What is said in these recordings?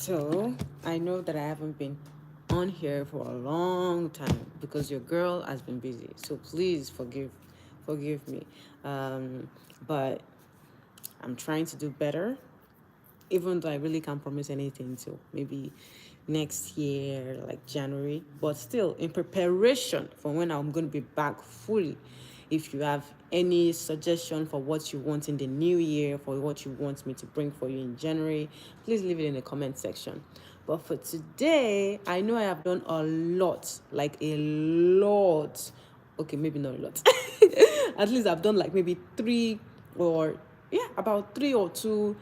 So I know that I haven't been on here for a long time because your girl has been busy. So please forgive me. But I'm trying to do better, even though I really can't promise anything till maybe next year, like January. But still, in preparation for when I'm going to be back fully, if you have any suggestion for what you want in the new year, for what you want me to bring for you in January, please leave it in the comment section. But for today, I know I have done a lot, like a lot. Okay, maybe not a lot. At least I've done like maybe three or yeah, about three or two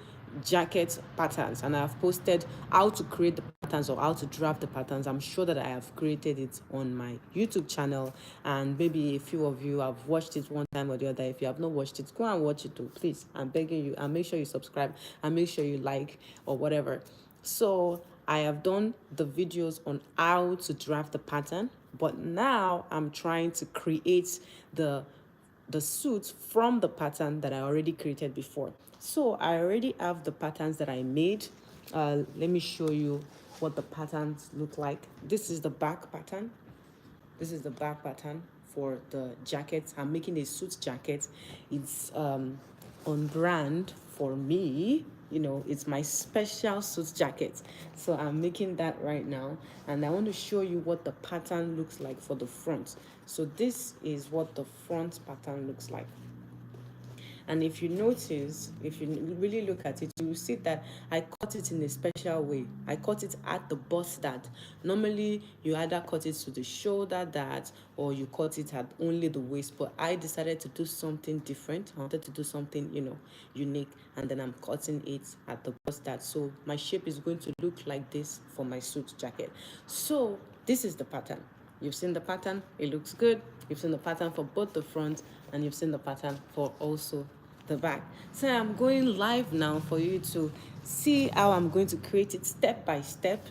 jacket patterns, and I've posted how to create the patterns or how to draft the patterns. I'm sure that I have created it on my YouTube channel, and maybe a few of you have watched it one time or the other. If you have not watched it, go and watch it too, please. I'm begging you, and make sure you subscribe and make sure you like or whatever. So I have done the videos on how to draft the pattern, but now I'm trying to create the suit from the pattern that I already created before. So I already have the patterns that I made. Let me show you what the patterns look like. This is the back pattern. This is the back pattern for the jacket. I'm making a suit jacket. It's on brand for me. You know, it's my special suit jacket. So I'm making that right now. And I want to show you what the pattern looks like for the front. So this is what the front pattern looks like. And if you notice, if you really look at it, you will see that I cut it in a special way. I cut it at the bust dart. Normally, you either cut it to the shoulder dart or you cut it at only the waist. But I decided to do something different. I wanted to do something, unique. And then I'm cutting it at the bust dart. So my shape is going to look like this for my suit jacket. So this is the pattern. You've seen the pattern, it looks good. You've seen the pattern for both the front and you've seen the pattern for also the back. So I'm going live now for you to see how I'm going to create it step by step.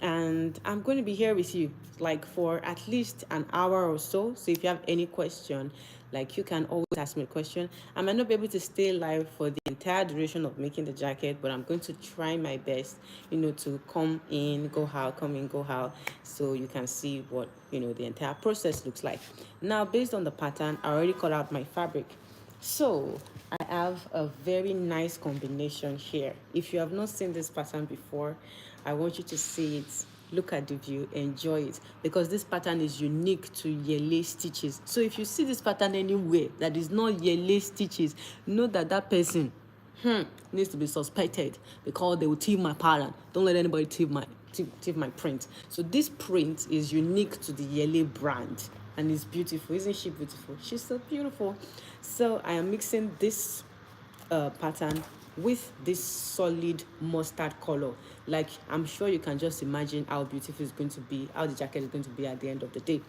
And I'm going to be here with you like for at least an hour or so. So if you have any question, like you can always ask me a question. I might not be able to stay live for the entire duration of making the jacket, but I'm going to try my best, to come in, go out, come in, go out, so you can see what, the entire process looks like. Now, based on the pattern, I already cut out my fabric. So I have a very nice combination here. If you have not seen this pattern before, I want you to see it. Look at the view, enjoy it, because this pattern is unique to Yele stitches. So if you see this pattern anywhere that is not Yele stitches, know that that person needs to be suspected, because they will thief my pattern. Don't let anybody thief my print. So this print is unique to the Yele brand, and it's beautiful. Isn't she beautiful? She's so beautiful. So I am mixing this pattern with this solid mustard color. Like, I'm sure you can just imagine how beautiful it's going to be, how the jacket is going to be at the end of the day.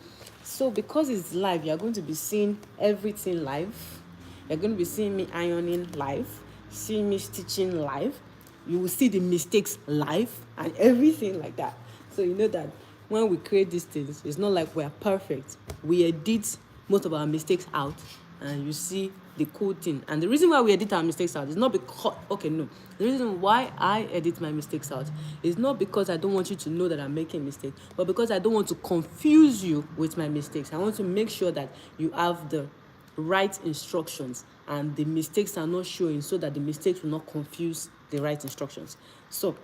So because it's live, you're going to be seeing everything live. You're going to be seeing me ironing live, seeing me stitching live. You will see the mistakes live and everything like that. So you know that when we create these things, it's not like we're perfect. We edit most of our mistakes out, and you see the cool thing. And the reason why we edit our mistakes out is not because, the reason why I edit my mistakes out is not because I don't want you to know that I'm making mistakes, but because I don't want to confuse you with my mistakes. I want to make sure that you have the right instructions and the mistakes are not showing, so that the mistakes will not confuse the right instructions. So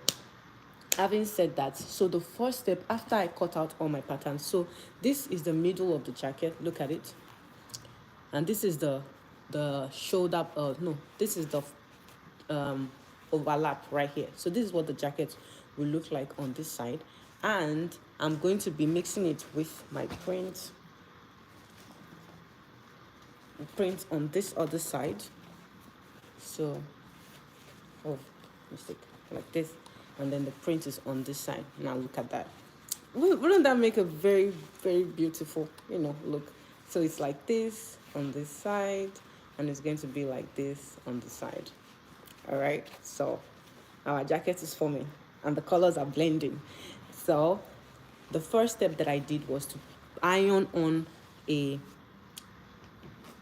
having said that, so the first step after I cut out all my patterns, so this is the middle of the jacket, look at it, and this is the shoulder, no, this is the overlap right here. So this is what the jacket will look like on this side, and I'm going to be mixing it with my print on this other side. So, oh, mistake, like this, and then the print is on this side. Now look at that. Wouldn't that make a very, very beautiful, look? So it's like this on this side, and it's going to be like this on the side. All right, so our jacket is forming and the colors are blending. So the first step that I did was to iron on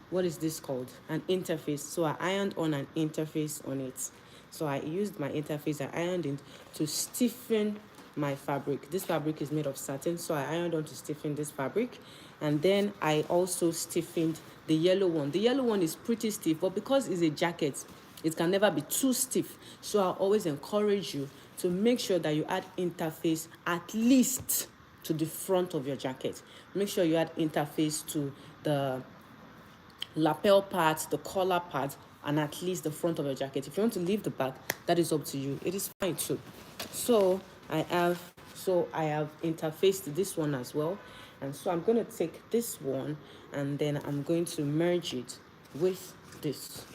what is this called? An interface. So I ironed on an interface on it. So I used my interface, I ironed it to stiffen my fabric. This fabric is made of satin, so I ironed on to stiffen this fabric. And then I also stiffened the yellow one. The yellow one is pretty stiff, but because it's a jacket, it can never be too stiff. So I always encourage you to make sure that you add interface at least to the front of your jacket. Make sure you add interface to the lapel part, the collar part, and at least the front of your jacket. If you want to leave the back, that is up to you. It is fine too. So I have interfaced this one as well. And so I'm going to take this one and then I'm going to merge it with this.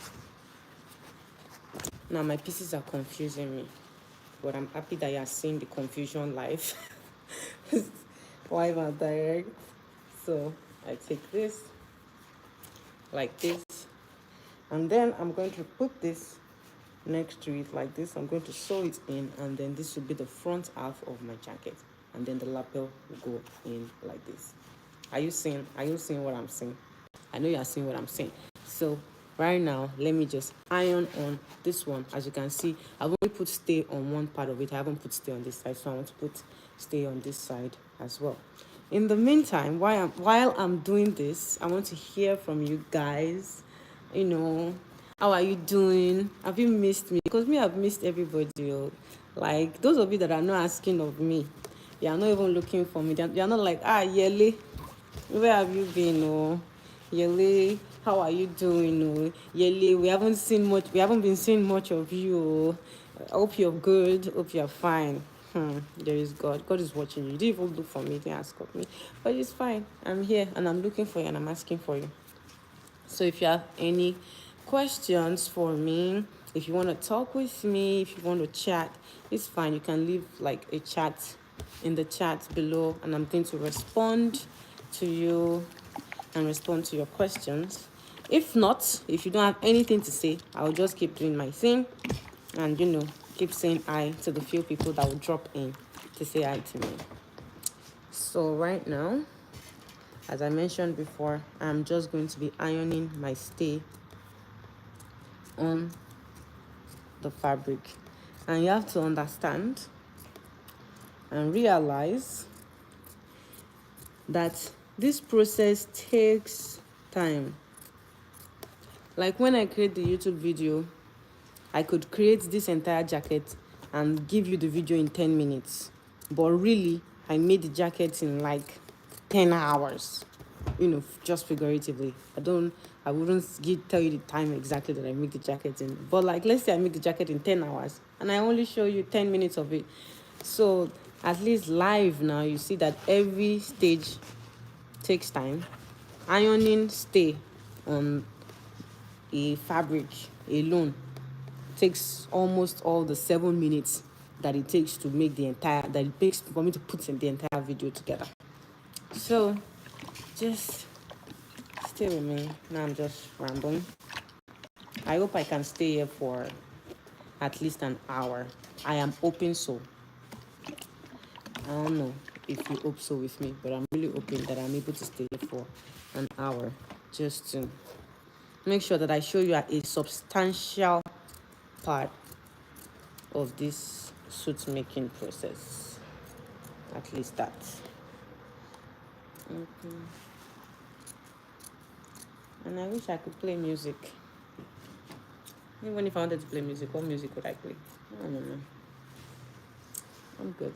Now my pieces are confusing me, but I'm happy that you are seeing the confusion live. Live and direct. So I take this like this, and then I'm going to put this next to it like this. I'm going to sew it in, and then this will be the front half of my jacket, and then the lapel will go in like this. Are you seeing what I'm saying? I know you are seeing what I'm saying. So right now, let me just iron on this one. As you can see, I've only put stay on one part of it. I haven't put stay on this side, so I want to put stay on this side as well. In the meantime, while I'm doing this, I want to hear from you guys. You know, how are you doing? Have you missed me? Because me, I've missed everybody. Like those of you that are not asking of me, you are not even looking for me. You are not like, Yele, where have you been? Oh, Yele, how are you doing? Oh, Yele, we haven't been seeing much of you. Oh. I hope you're good. Hope you're fine. There is God. God is watching you. You didn't even look for me. You didn't ask of me. But it's fine. I'm here and I'm looking for you and I'm asking for you. So if you have any questions for me, if you want to talk with me, if you want to chat, it's fine. You can leave like a chat in the chat below and I'm going to respond to you and respond to your questions. If not, if you don't have anything to say, I'll just keep doing my thing and, keep saying hi to the few people that will drop in to say hi to me. So right now, as I mentioned before, I'm just going to be ironing my stay on the fabric. And you have to understand and realize that this process takes time. Like when I create the YouTube video, I could create this entire jacket and give you the video in 10 minutes. But really, I made the jacket in like 10 hours. Just figuratively. I wouldn't tell you the time exactly that I make the jacket in. But like, let's say I make the jacket in 10 hours and I only show you 10 minutes of it. So at least live now, you see that every stage takes time. Ironing stay on a fabric alone takes almost all the 7 minutes that it takes to make that it takes for me to put in the entire video together. So just stay with me. Now I'm just rambling. I hope I can stay here for at least an hour. I am hoping so. I don't know if you hope so with me, but I'm really hoping that I'm able to stay here for an hour just to make sure that I show you a substantial part of this suit making process. At least that. And I wish I could play music. Even if I wanted to play music, what music would I play? I don't know. I'm good.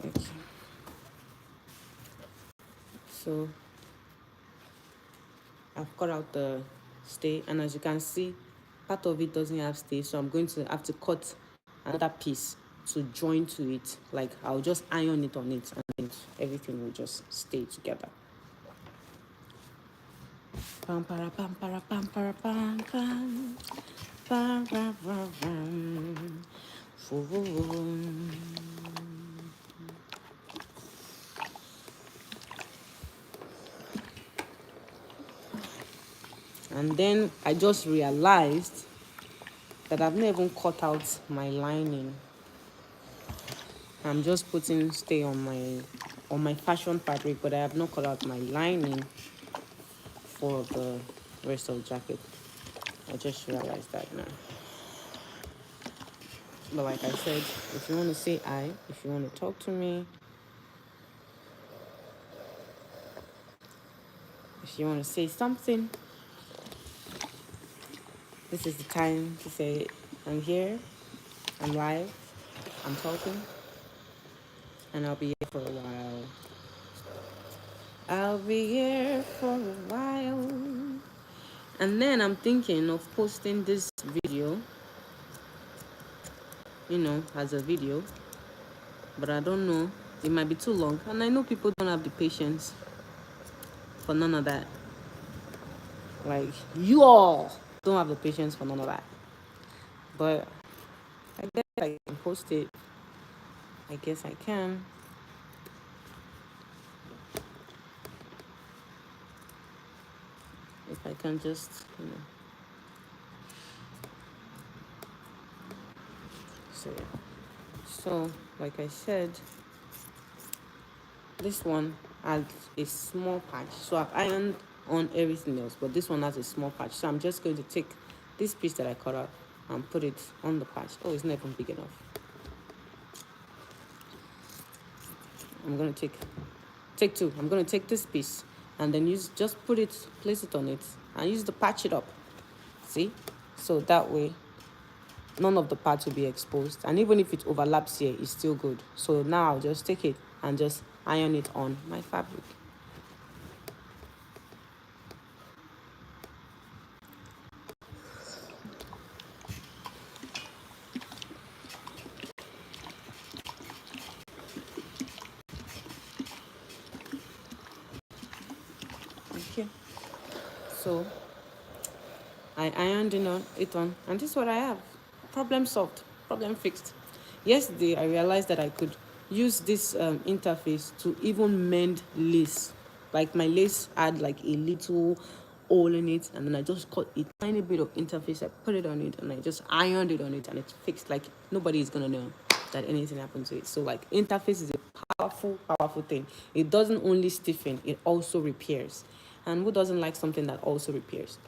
Okay. So I've cut out the stay, and as you can see, part of it doesn't have stay, so I'm going to have to cut another piece to join to it. Like I'll just iron it on it and then everything will just stay together. Pam para pam para pam para pam pam pam pam pam pam. And then I just realized that I've not even cut out my lining. I'm just putting stay on my on my fashion fabric, but I have not cut out my lining for the rest of the jacket. I just realized that now. But like I said, if you want to say hi, if you want to talk to me, if you want to say something, this is the time to say it. I'm here, I'm live, I'm talking, and I'll be here for a while. I'll be here for a while. And then I'm thinking of posting this video, as a video, but I don't know. It might be too long, and I know people don't have the patience for none of that. Like, you all don't have the patience for none of that. But I guess I can post it. I guess I can. If I can just, So, yeah. So, like I said, this one has a small patch. So I've ironed on everything else, but this one has a small patch. So I'm just going to take this piece that I cut out and put it on the patch. Oh, it's not even big enough. I'm going to take two. I'm going to take this piece and then place it on it and use the patch it up. See? So that way, none of the parts will be exposed. And even if it overlaps here, it's still good. So now I'll just take it and just iron it on my fabric. Okay. So I ironed it on, and this is what I have. Problem solved. Problem fixed. Yesterday, I realized that I could use this interface to even mend lace. Like my lace had like a little hole in it, and then I just cut a tiny bit of interface. I put it on it, and I just ironed it on it, and it's fixed. Like nobody is gonna know that anything happened to it. So like interface is a powerful thing. It doesn't only stiffen; it also repairs. And who doesn't like something that also repairs?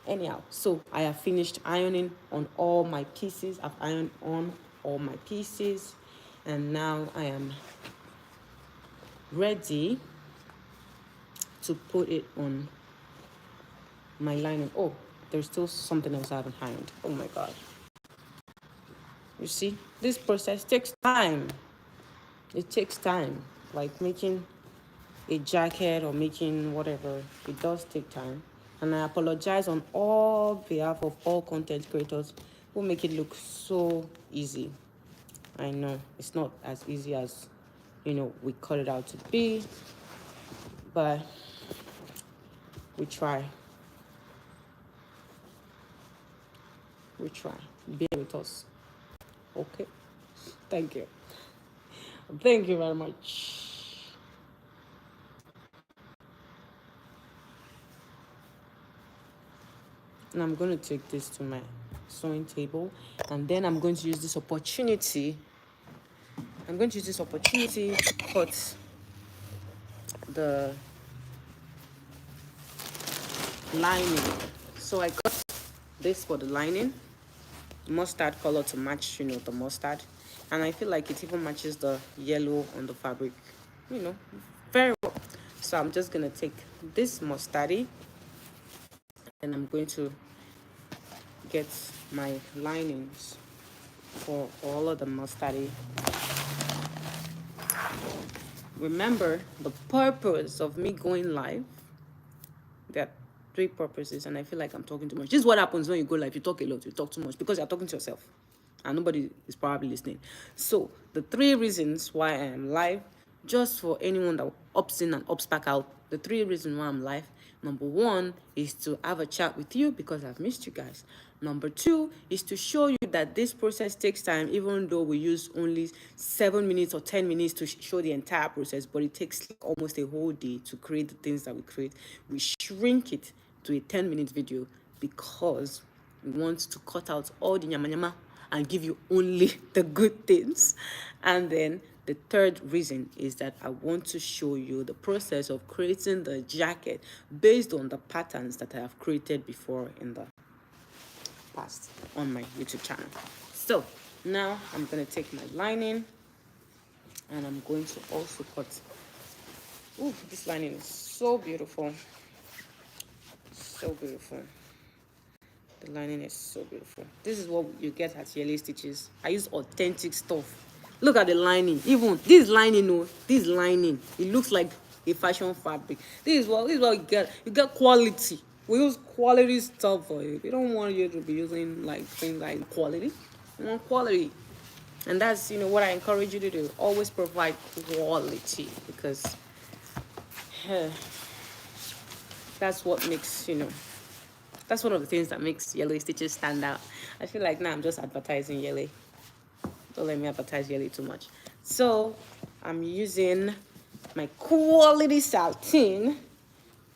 Anyhow, so I have finished ironing on all my pieces. I've ironed on all my pieces, and now I am ready to put it on my lining. Oh, there's still something else I haven't ironed. Oh my god. You see, this process takes time. It takes time. Like making a jacket or making whatever, it does take time. And I apologize on all behalf of all content creators who make it look so easy. I know it's not as easy as we cut it out to be, but we try. We try. Bear with us. Okay. Thank you. Thank you very much. And I'm going to take this to my sewing table, and then I'm going to use this opportunity. To cut the lining. So I got this for the lining, mustard color to match, the mustard. And I feel like it even matches the yellow on the fabric, very well. So I'm just going to take this mustardy, and I'm going to get my linings for all of the mustardy. Remember the purpose of me going live. There are 3 purposes, and I feel like I'm talking too much. This is what happens when you go live. You talk a lot, you talk too much because you're talking to yourself and nobody is probably listening. So the 3 reasons why I am live, just for anyone that opts in and opts back out, the 3 reasons why I'm live. Number 1 is to have a chat with you because I've missed you guys. Number 2 is to show you that this process takes time, even though we use only 7 minutes or 10 minutes to show the entire process, but it takes almost a whole day to create the things that we create. We shrink it to a 10-minute video because we want to cut out all the nyama nyama and give you only the good things. And then The third reason is that I want to show you the process of creating the jacket based on the patterns that I have created before in the past on my YouTube channel. So now I'm going to take my lining and I'm going to also cut. Ooh, this lining is so beautiful. So beautiful. The lining is so beautiful. This is what you get at Yele Stitches. I use authentic stuff. Look at the lining. Even this lining, oh, this lining, it looks like a fashion fabric. This is what you get. You get quality. We use quality stuff for you. We don't want you to be using like things like quality. You want quality. And that's what I encourage you to do. Always provide quality, because that's what makes that's one of the things that makes Yele Stitches stand out. I feel like now I'm just advertising Yele. Don't let me advertise Yele too much. So I'm using my quality satin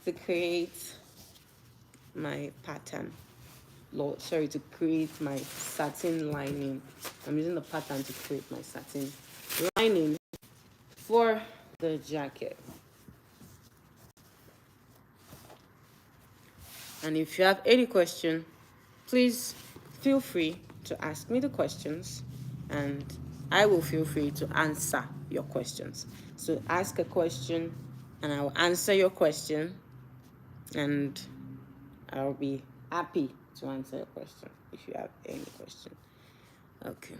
to create my pattern. To create my satin lining. I'm using the pattern to create my satin lining for the jacket. And if you have any question, please feel free to ask me the questions, and I will feel free to answer your questions. So ask a question and I will answer your question, and I'll be happy to answer your question if you have any question. Okay.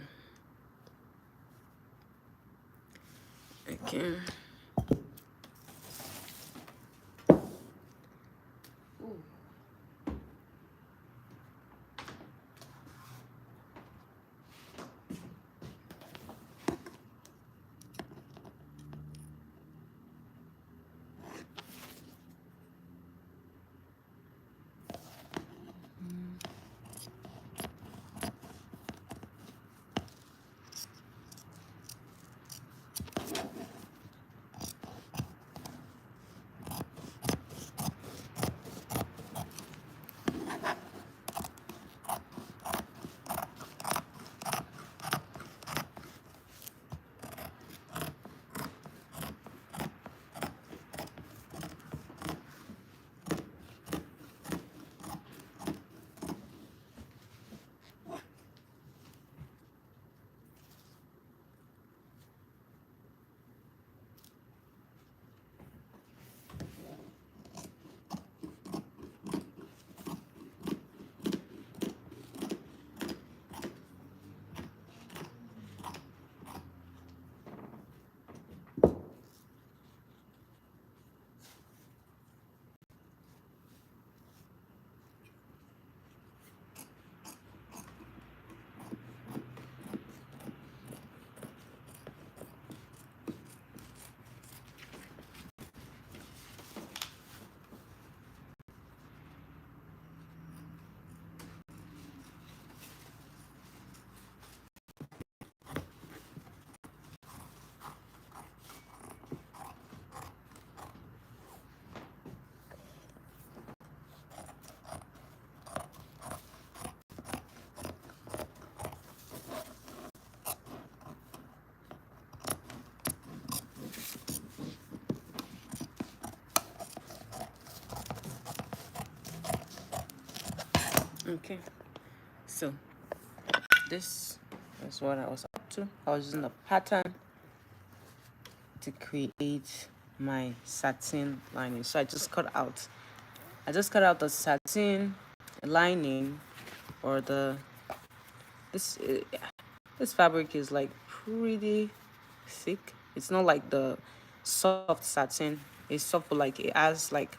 Okay, so this is what I was up to. I was using the pattern to create my satin lining. So I just cut out the satin lining, or this fabric is like pretty thick. It's not like the soft satin. It's soft, but like it has like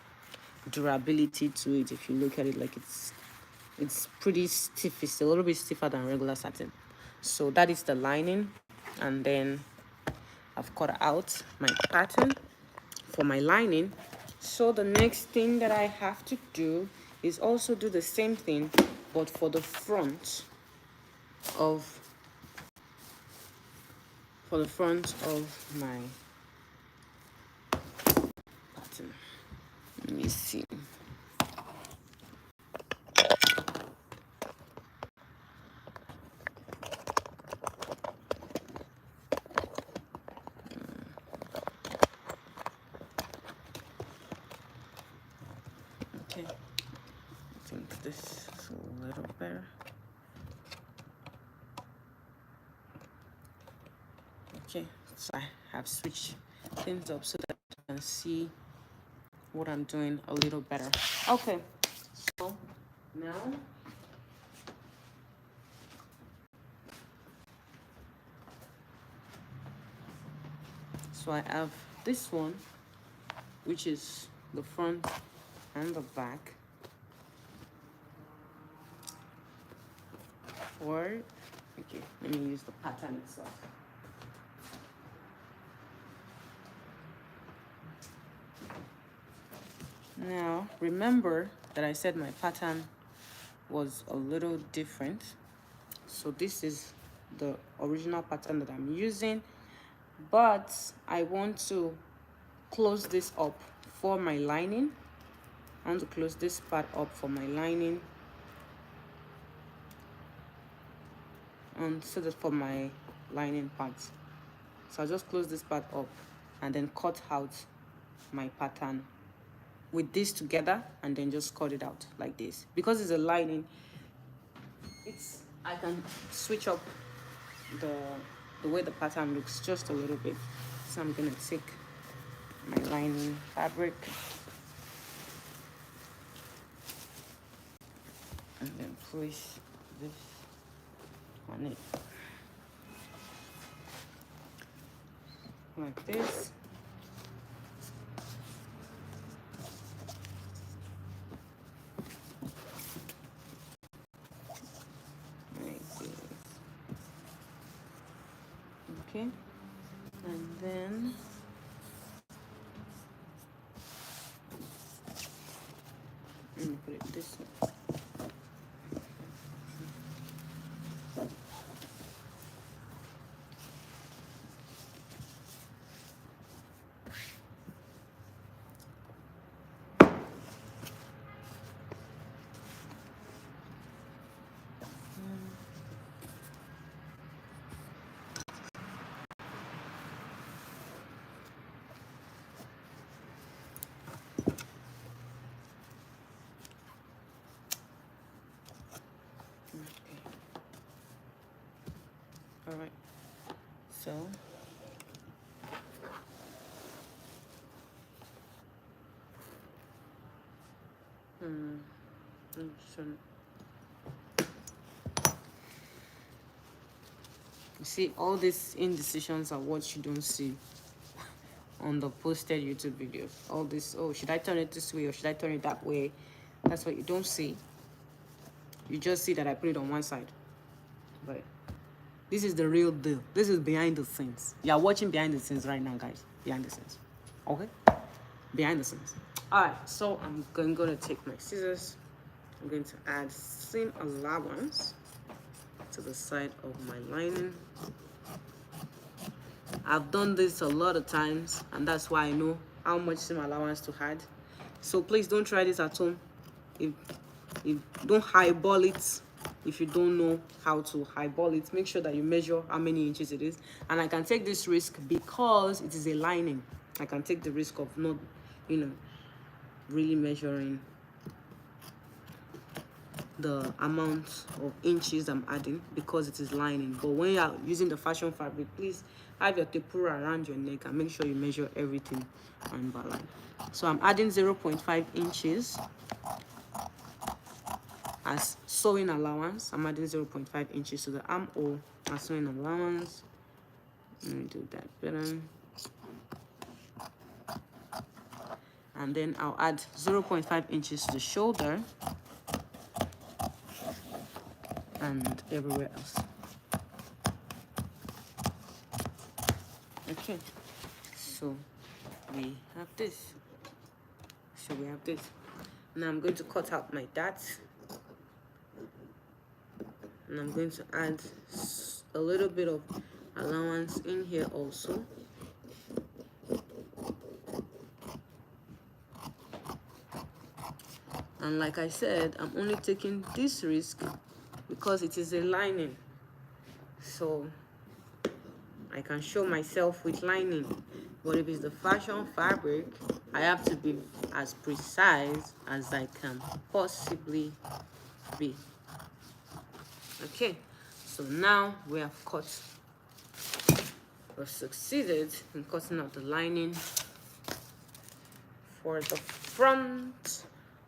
durability to it. If you look at it, like it's pretty stiff. It's a little bit stiffer than regular satin. So that is the lining, and then I've cut out my pattern for my lining. So the next thing that I have to do is also do the same thing, but for the front of my pattern. Let me see. this a little better. Okay, so I have switched things up so that I can see what I'm doing a little better. Okay, so now I have this one, which is the front and the back. Okay, let me use the pattern itself. Now, remember that I said my pattern was a little different. So this is the original pattern that I'm using, but I want to close this up for my lining. I want to close this part up for my lining, and so that for my lining part. So I'll just close this part up and then cut out my pattern with this together, and then just cut it out like this. Because it's a lining, I can switch up the way the pattern looks just a little bit. So I'm gonna take my lining fabric and then place this on it like this. Okay, and then let me put it this way. All right, so you see, all these indecisions are what you don't see on the posted YouTube videos. All this, oh, should I turn it this way or should I turn it that way? That's what you don't see. You just see that I put it on one side. But this is the real deal. This is behind the scenes. You are watching behind the scenes right now, guys. Behind the scenes. Okay? Behind the scenes. Alright, so I'm going to take my scissors. I'm going to add seam allowance to the side of my lining. I've done this a lot of times, and that's why I know how much seam allowance to add. So please don't try this at home. If don't highball it. If you don't know how to highball it, make sure that you measure how many inches it is. And I can take this risk because it is a lining. I can take the risk of not, really measuring the amount of inches I'm adding because it is lining. But when you are using the fashion fabric, please have your tempura around your neck and make sure you measure everything on balance. So I'm adding 0.5 inches as sewing allowance. I'm adding 0.5 inches to the armhole as sewing allowance. Let me do that better. And then I'll add 0.5 inches to the shoulder and everywhere else. Okay, so we have this. Now I'm going to cut out my darts. And I'm going to add a little bit of allowance in here also. And like I said, I'm only taking this risk because it is a lining. So I can show myself with lining. But if it's the fashion fabric, I have to be as precise as I can possibly be. Okay, so now we have we've succeeded in cutting out the lining for the front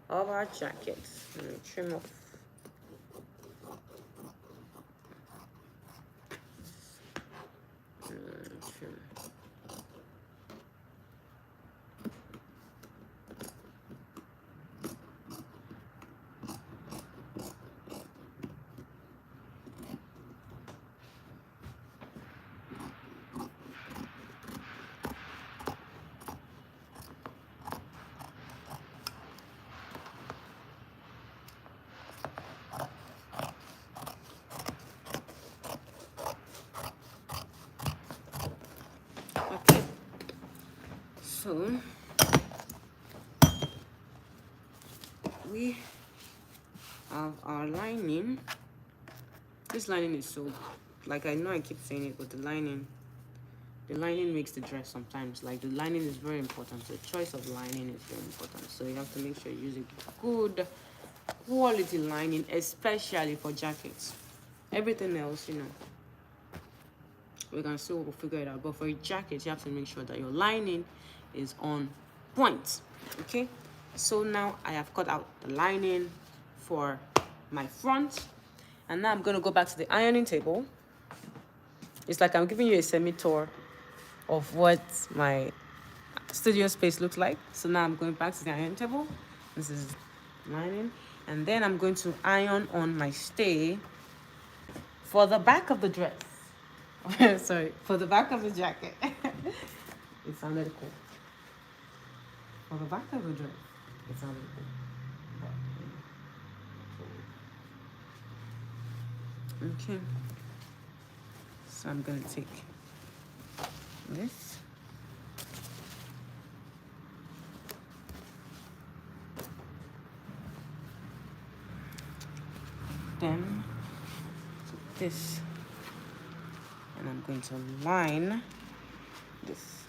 of our jacket. Let me trim off. Trim. Okay, so we have our lining. This lining is so, like, I know I keep saying it, but the lining makes the dress sometimes. Like, the lining is very important. The choice of lining is very important. So you have to make sure you use a good quality lining, especially for jackets. Everything else, we can still figure it out. But for a jacket, you have to make sure that your lining is on point. Okay, so now I have cut out the lining for my front, and now I'm going to go back to the ironing table. It's like I'm giving you a semi-tour of what my studio space looks like. So now I'm going back to the ironing table. This is lining, and then I'm going to iron on my stay for the back of the dress. Sorry, for the back of the jacket. It sounded cool. For the back of the dress, it sounded cool. Okay. So I'm gonna take this. Then take this. And I'm going to line this.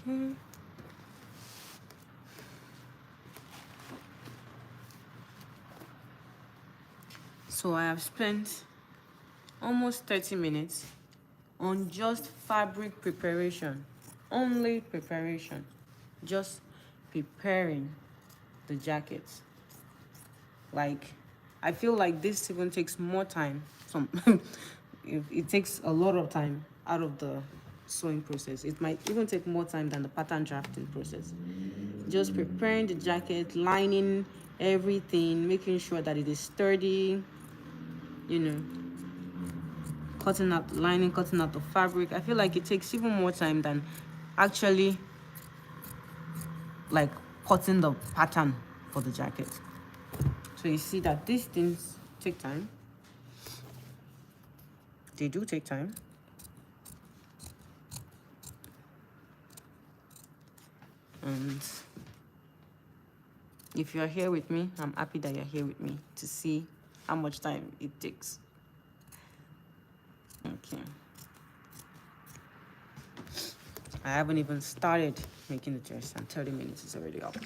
Okay. So I have spent almost 30 minutes on just fabric preparation. Only preparation. Just preparing the jackets. Like, I feel like this even takes more time. It takes a lot of time out of the sewing process. It might even take more time than the pattern drafting process. Just preparing the jacket, lining everything, making sure that it is sturdy, cutting out the lining, cutting out the fabric. I feel like it takes even more time than actually like cutting the pattern for the jacket. So you see that these things take time. They do take time. And If you're here with me, I'm happy that you're here with me to see how much time it takes. Okay. I haven't even started making the dress and 30 minutes is already up.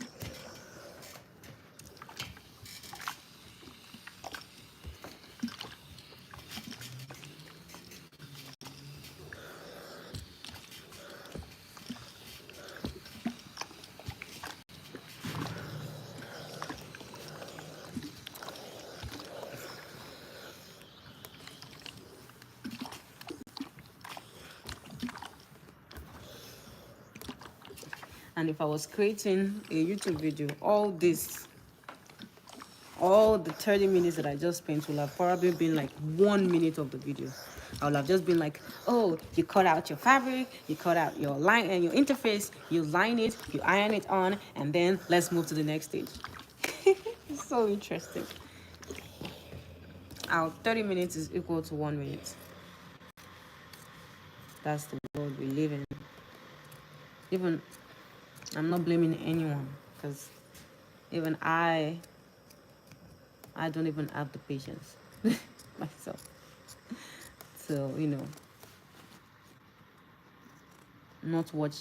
And if I was creating a YouTube video, all the 30 minutes that I just spent will have probably been like 1 minute of the video. I would have just been like, oh, you cut out your fabric, you cut out your line and your interface, you line it, you iron it on, and then let's move to the next stage. It's so interesting. Our 30 minutes is equal to 1 minute. That's the world we live in. Even, I'm not blaming anyone, because even I don't even have the patience myself. So, not watch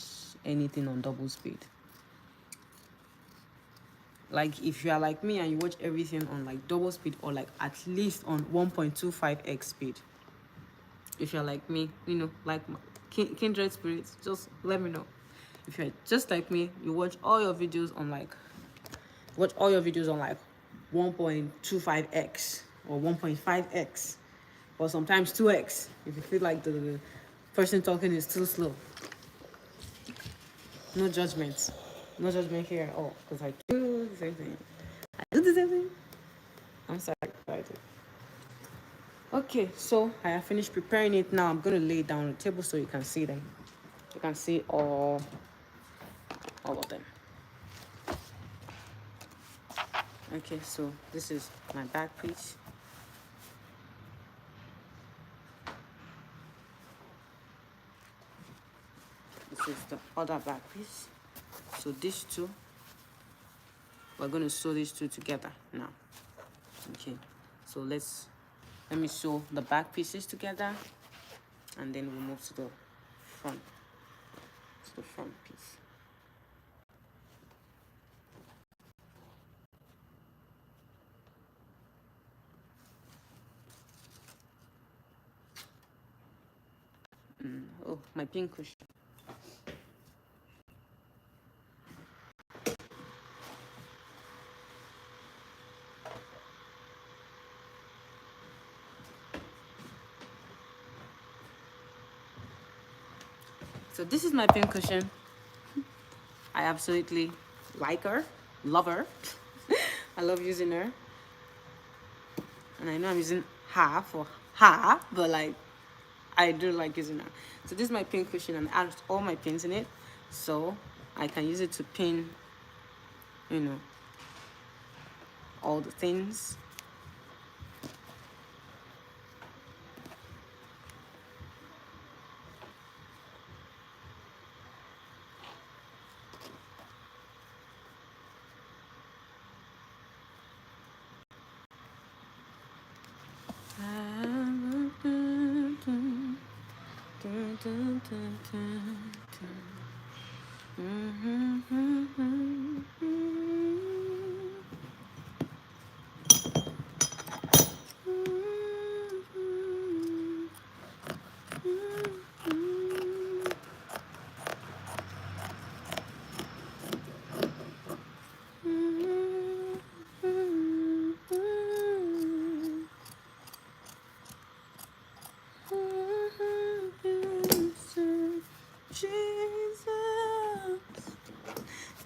anything on double speed. Like, if you are like me and you watch everything on like double speed, or like at least on 1.25x speed. If you're like me, like kindred spirits, just let me know. If you're just like me, you watch all your videos on like 1.25x or 1.5x, or sometimes 2x if you feel like the person talking is too slow. No judgment. No judgment here at all, because I do the same thing. I'm sorry. Okay, so I have finished preparing it. Now I'm going to lay it down on the table so you can see them. You can see all of them. Okay, so this is my back piece. This is the other back piece. So these two, we're going to sew these two together now. Okay, so let me sew the back pieces together, and then we'll move to the front piece. Oh, my pink cushion. So this is my pink cushion. I absolutely like her, love her. I love using her. And I know I'm using her for her, but like, I do like using her. So this is my pin cushion, and I added all my pins in it, so I can use it to pin, all the things.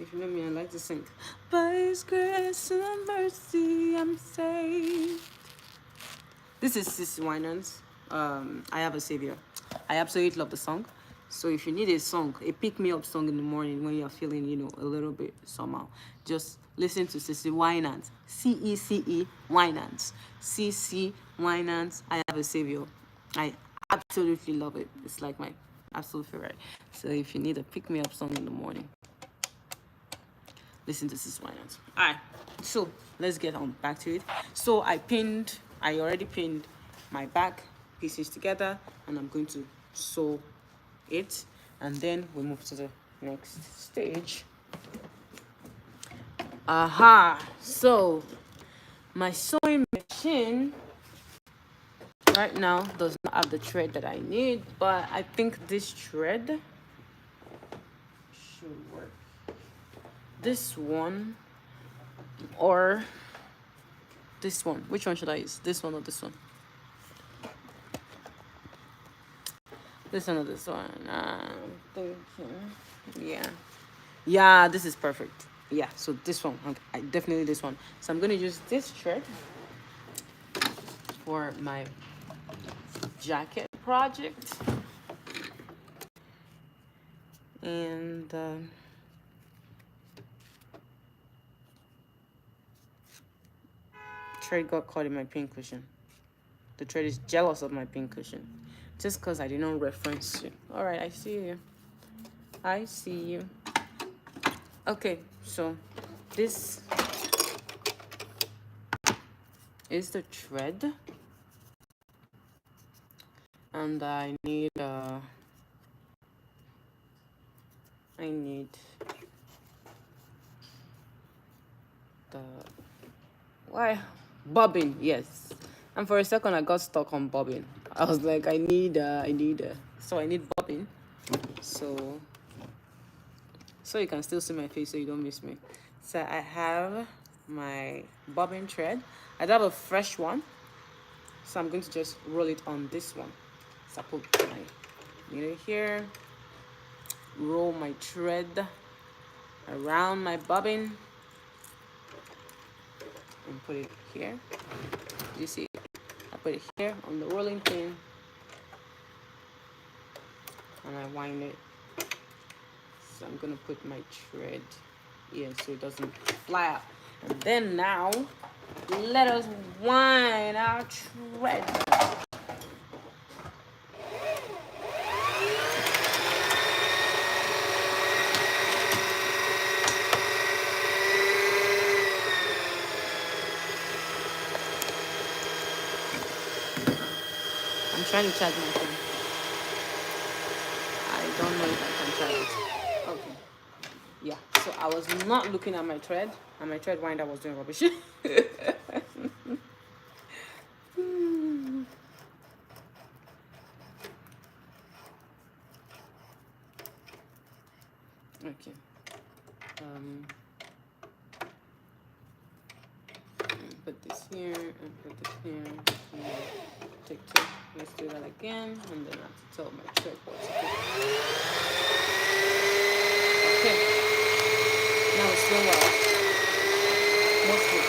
If you know me, I like to sing. By His grace and mercy, I'm saved. This is Sissy Winans. I Have a Savior. I absolutely love the song. So if you need a song, a pick-me-up song in the morning when you're feeling, a little bit somehow, just listen to Sissy Winans. C-E-C-E Winans. C-C Winans. I Have a Savior. I absolutely love it. It's like my absolute favorite. So if you need a pick-me-up song in the morning, listen to this one. All right, so let's get on back to it. So I already pinned my back pieces together, and I'm going to sew it, and then we move to the next stage. So my sewing machine right now does not have the thread that I need, but I think this thread should work. This one or this one. Which one should I use? This one or this one? This one or this one? I'm thinking, yeah, this is perfect. Yeah, so this one, definitely this one. So I'm gonna use this thread for my jacket project, and thread got caught in my pin cushion. The thread is jealous of my pin cushion just because I did not reference you. All right, I see you. I see you. Okay, so this is the thread, and I need the bobbin. Yes, and for a second I got stuck on bobbin. I was like, I need bobbin, so you can still see my face, so you don't miss me. So I have my bobbin thread. I have a fresh one, so I'm going to just roll it on this one. So I put my needle here, roll my thread around my bobbin, and put it here. You see, I put it here on the rolling pin, and I wind it. So I'm gonna put my thread here so it doesn't fly out. And then now, let us wind our thread. I'm trying to charge my phone. I don't know if I can charge it. Okay. Yeah, so I was not looking at my thread, and my thread winder was doing rubbish. Okay. Put this here and put this here. Take two. Let's do that again, and then I have to tell my thread what to do. Okay. Now it's slow out. Mostly.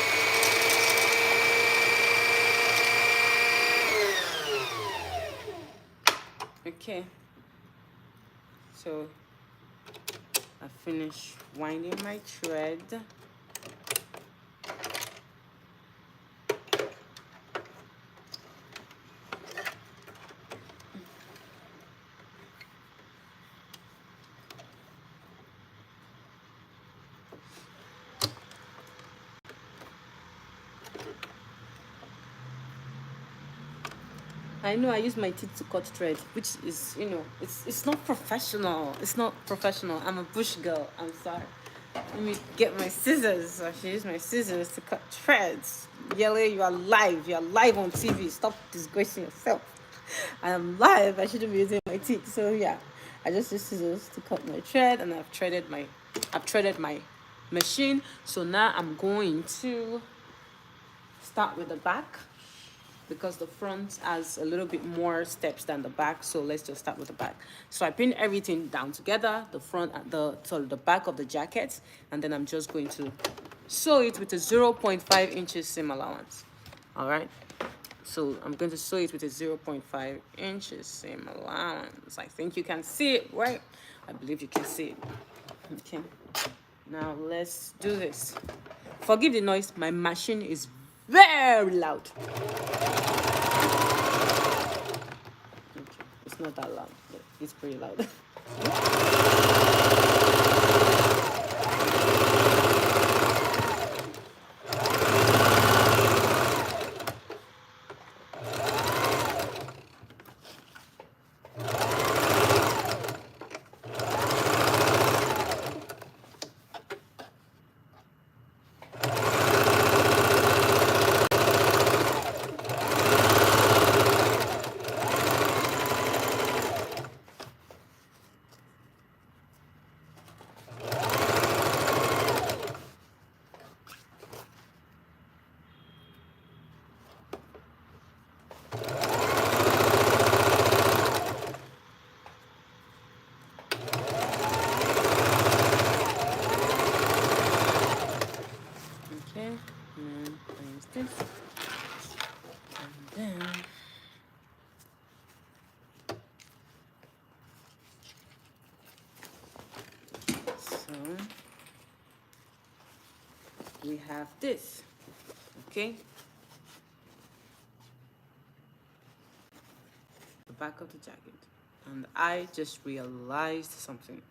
Okay. So I finished winding my thread. I know I use my teeth to cut thread, which is, it's not professional. It's not professional. I'm a bush girl. I'm sorry. Let me get my scissors. So I should use my scissors to cut threads. Yele, you are live. You are live on TV. Stop disgracing yourself. I am live. I shouldn't be using my teeth. So yeah, I just use scissors to cut my thread, and I've threaded my machine. So now I'm going to start with the back, because the front has a little bit more steps than the back. So let's just start with the back. So I pin everything down together, the front and the back of the jacket, and then I'm just going to sew it with a 0.5 inches seam allowance. All right. So I'm going to sew it with a 0.5 inches seam allowance. I think you can see it, right? I believe you can see it. Okay. Now let's do this. Forgive the noise. My machine is very loud. Okay, it's not that loud, but it's pretty loud. we have this. Okay, the back of the jacket. And I just realized something.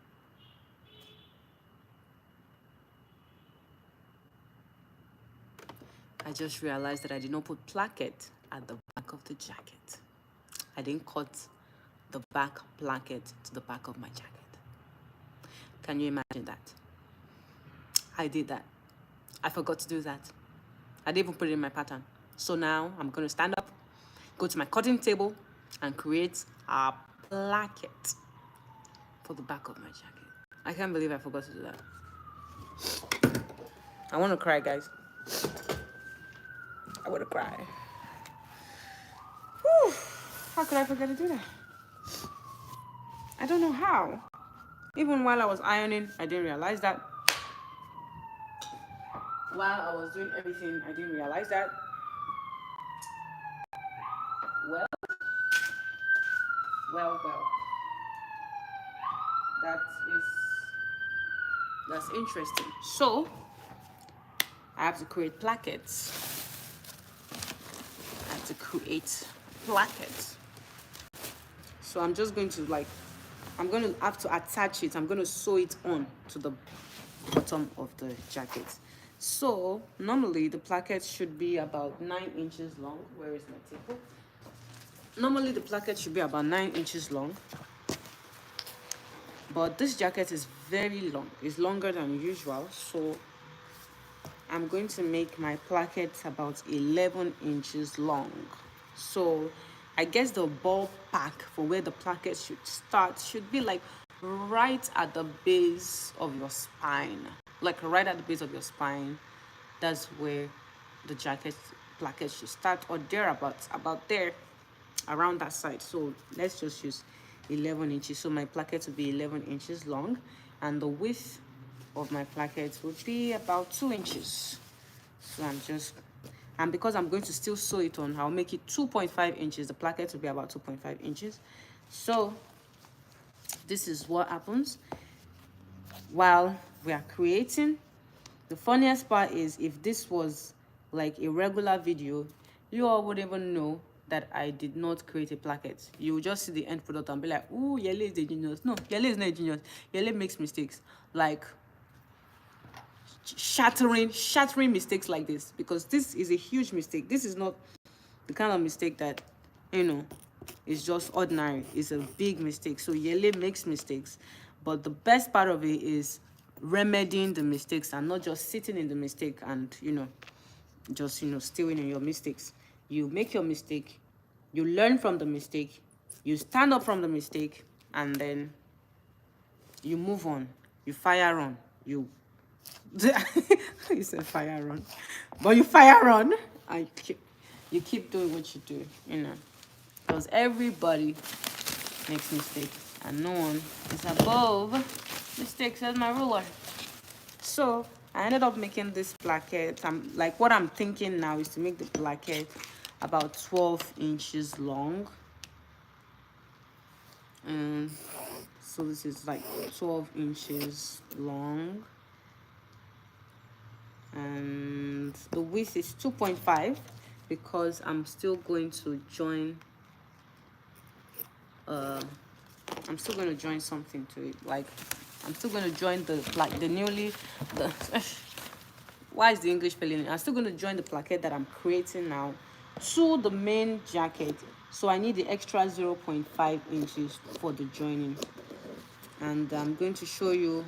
I just realized that I did not put placket at the back of the jacket. I didn't cut the back placket to the back of my jacket. Can you imagine that? I did that. I forgot to do that. I didn't even put it in my pattern. So now I'm going to stand up, go to my cutting table, and create a placket for the back of my jacket. I can't believe I forgot to do that. I want to cry, guys. I want to cry. Whew. How could I forget to do that? I don't know how. Even while I was ironing, I didn't realize that. While I was doing everything, I didn't realize that. Well. That's interesting. So I have to create plackets. So I'm just going to I'm going to have to attach it. I'm going to sew it on to the bottom of the jacket. So normally the placket should be about 9 inches long. Where is my table? Normally the placket should be about 9 inches long. But this jacket is very long. It's longer than usual. So I'm going to make my placket about 11 inches long. So I guess the ballpark for where the placket should start should be like right at the base of your spine. Like right at the base of your spine. That's where the jacket placket should start, or thereabouts, about there, around that side. So let's just use 11 inches. So my placket will be 11 inches long, and the width of my placket would be about 2 inches. So and because I'm going to still sew it on, I'll make it 2.5 inches. The placket will be about 2.5 inches. So this is what happens while we are creating. The funniest part is, if this was like a regular video, you all would even know that I did not create a placket. You will just see the end product and be like, ooh, Yele is a genius. No, Yele is not a genius. Yele makes mistakes. Like shattering mistakes like this, because this is a huge mistake. This is not the kind of mistake that, is just ordinary. It's a big mistake. So Yele makes mistakes, but the best part of it is remedying the mistakes and not just sitting in the mistake and just stewing in your mistakes. You make your mistake, you learn from the mistake, you stand up from the mistake, and then you move on, you fire on, you said fire on, but you fire on, and you keep doing what you do, because everybody makes mistakes and no one is above mistakes. As my ruler. So I ended up making this placket. What I'm thinking now is to make the placket about 12 inches long. And so this is like 12 inches long. And the width is 2.5 because I'm still going to join something to it. Like I'm still going to join why is the English failing? I'm still going to join the placket that I'm creating now to the main jacket. So I need the extra 0.5 inches for the joining. And I'm going to show you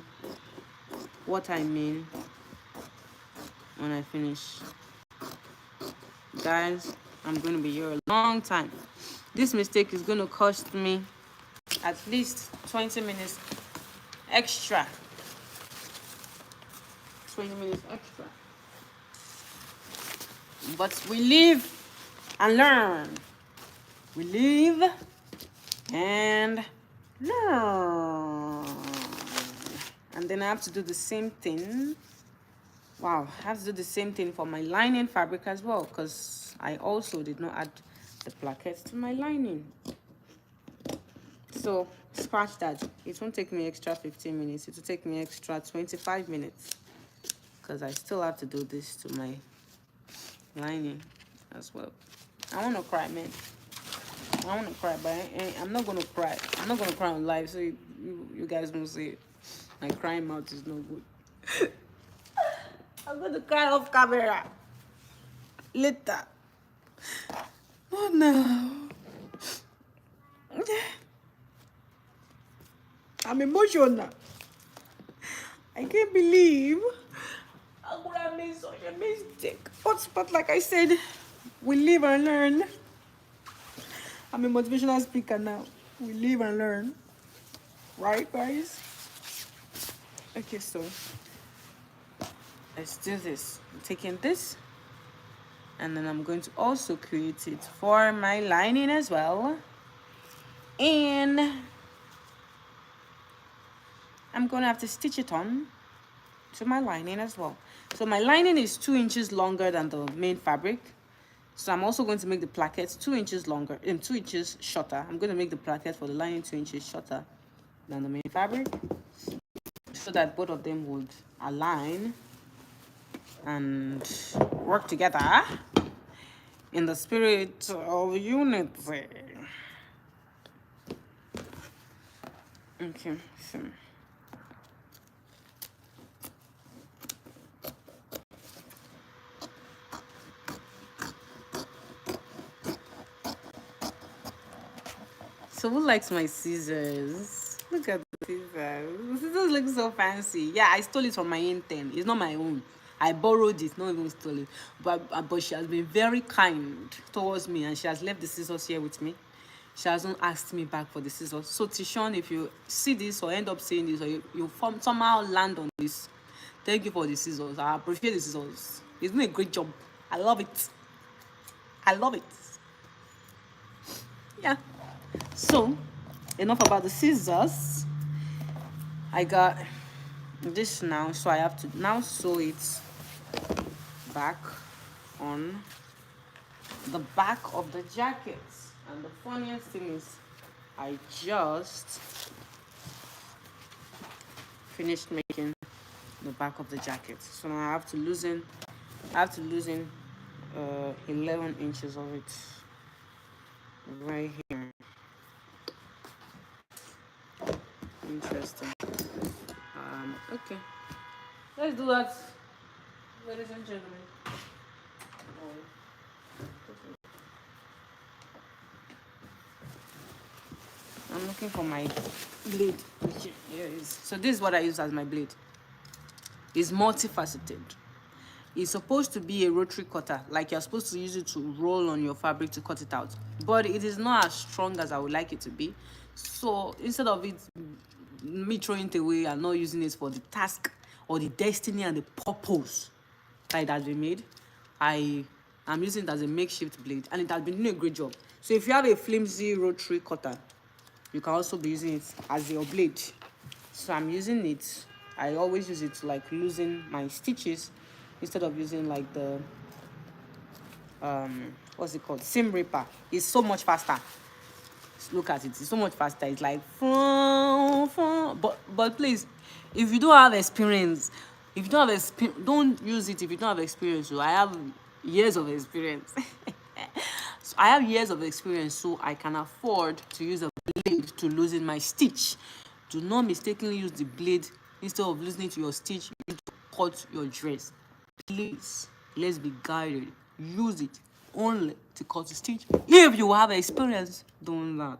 what I mean when I finish. Guys, I'm going to be here a long time. This mistake is going to cost me at least 20 minutes extra. 20 minutes extra. But we live and learn. We live and learn. And then I have to do the same thing. Wow, I have to do the same thing for my lining fabric as well, because I also did not add the plackets to my lining. So scratch that. It won't take me extra 15 minutes. It will take me extra 25 minutes. because I still have to do this to my lining as well. I want to cry, man. I want to cry, but I'm not going to cry. I'm not going to cry on live, so you guys won't see it. My crying mouth is no good. I'm going to cry off camera later. Oh, no. I'm emotional. I can't believe I would have made such a mistake. But like I said, we live and learn. I'm a motivational speaker now. We live and learn. Right, guys? Okay, so let's do this. I'm taking this, and then I'm going to also create it for my lining as well. And I'm going to have to stitch it on to my lining as well. So my lining is 2 inches longer than the main fabric. So I'm also going to make the plackets 2 inches longer, 2 inches shorter. I'm going to make the placket for the lining 2 inches shorter than the main fabric, so that both of them would align and work together in the spirit of unity. Okay, so who likes my scissors? Look at the scissors. The scissors look so fancy. Yeah, I stole it from my intern. It's not my own. I borrowed it, not even stole it. But she has been very kind towards me, and she has left the scissors here with me. She hasn't asked me back for the scissors. So Tishon, if you see this or end up seeing this, or you somehow land on this, thank you for the scissors. I appreciate the scissors. It's been a great job. I love it. I love it. Yeah. So, enough about the scissors. I got this now, so I have to now sew it back on the back of the jacket. And the funniest thing is, I just finished making the back of the jacket. So now I have to loosen 11 inches of it right here. Interesting. Okay, let's do that, ladies and gentlemen. I'm looking for my blade. Here it is. So this is what I use as my blade. It's multifaceted. It's supposed to be a rotary cutter, like you're supposed to use it to roll on your fabric to cut it out, but it is not as strong as I would like it to be. So instead of it me throwing it away and not using it for the task or the destiny and the purpose that it has been made, I'm using it as a makeshift blade, and it has been doing a great job. So if you have a flimsy rotary cutter, you can also be using it as your blade. So I'm using it. I always use it to like loosen my stitches instead of using like the what's it called, seam ripper. It's so much faster. Look at it, it's so much faster. It's like but please, if you don't have experience, don't use it if you don't have experience. So I have years of experience. So I have years of experience, so I can afford to use a blade to loosen my stitch. Do not mistakenly use the blade instead of listening to your stitch. You need to cut your dress. Please, let's be guided. Use it only to cut the stitch if you have experience doing that.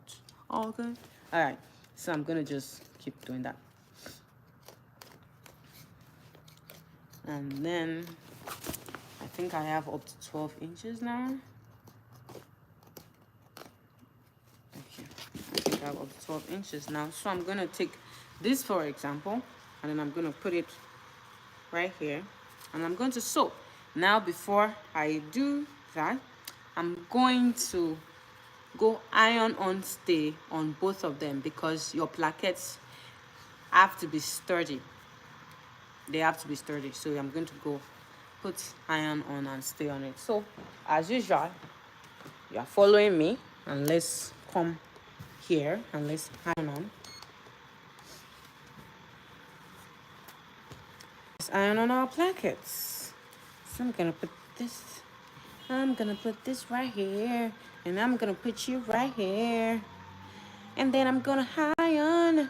Okay? Alright, so I'm gonna just keep doing that. And then I think I have up to 12 inches now. Okay, I think I have up to 12 inches now. So I'm gonna take this for example, and then I'm gonna put it right here, and I'm going to sew. Now before I do that, I'm going to go iron on stay on both of them, because your plackets have to be sturdy. They have to be sturdy. So I'm going to go put iron on and stay on it. So as usual, you are following me, and let's come here and let's iron on. Let's iron on our plackets. So I'm gonna put this right here, and I'm gonna put you right here, and then I'm gonna iron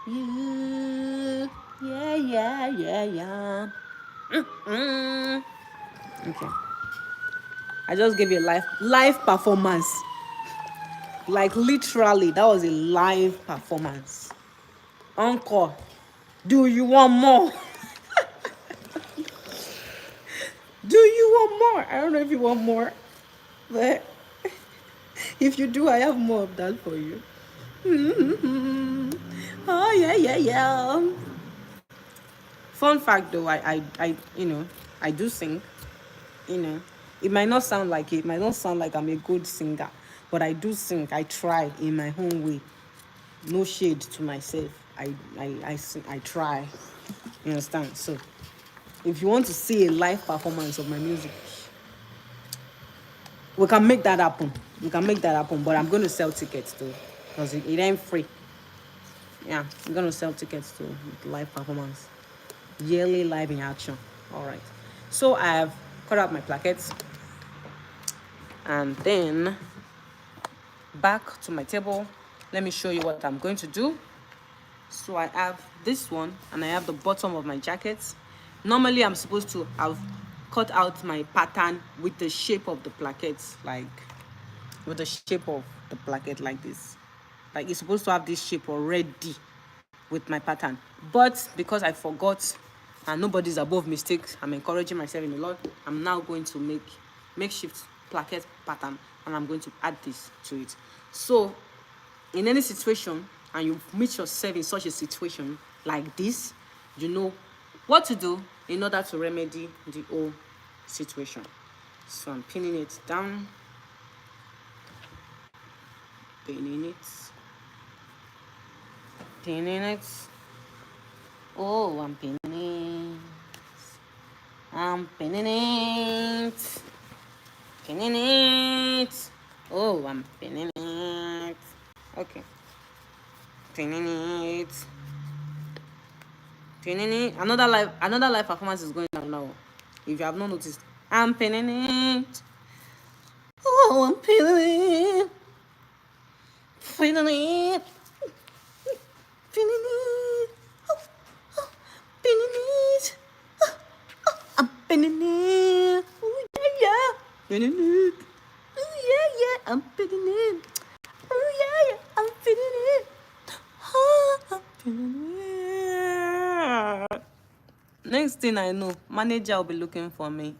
you. Yeah. Okay. I just gave you a live performance. Like literally, that was a live performance. Encore. Do you want more? Do you want more? I don't know if you want more, but if you do, I have more of that for you. Oh yeah. Fun fact though, I do sing. It might not sound like it. It might not sound like I'm a good singer, but I do sing. I try in my own way. No shade to myself. I sing. I try. You understand? So, if you want to see a live performance of my music, we can make that happen. But I'm going to sell tickets too, because it ain't free. Yeah, I'm going to sell tickets to live performance. Yearly live in action. All right. So I have cut out my plackets, and then back to my table. Let me show you what I'm going to do. So I have this one, and I have the bottom of my jacket. Normally I'm supposed to have cut out my pattern with the shape of the plackets, like with the shape of the placket like this. Like it's supposed to have this shape already with my pattern, but because I forgot and nobody's above mistakes, I'm encouraging myself in a lot. I'm now going to make makeshift placket pattern, and I'm going to add this to it. So in any situation, and you meet yourself in such a situation like this, you know what to do in order to remedy the whole situation. So I'm pinning it down, pinning it. Oh, I'm pinning it. Oh, I'm pinning it. Okay. Pinning it. Another live performance is going on now. If you have not noticed, I'm pinning it. Oh, I'm pinning it. Pinning it. Pinning it. Oh, pinning it. I'm pinning it. Oh, yeah. Pinning it. Oh, yeah. I'm pinning it. Oh, yeah. I'm pinning it. Oh, I'm pinning it. Next thing I know, manager will be looking for me.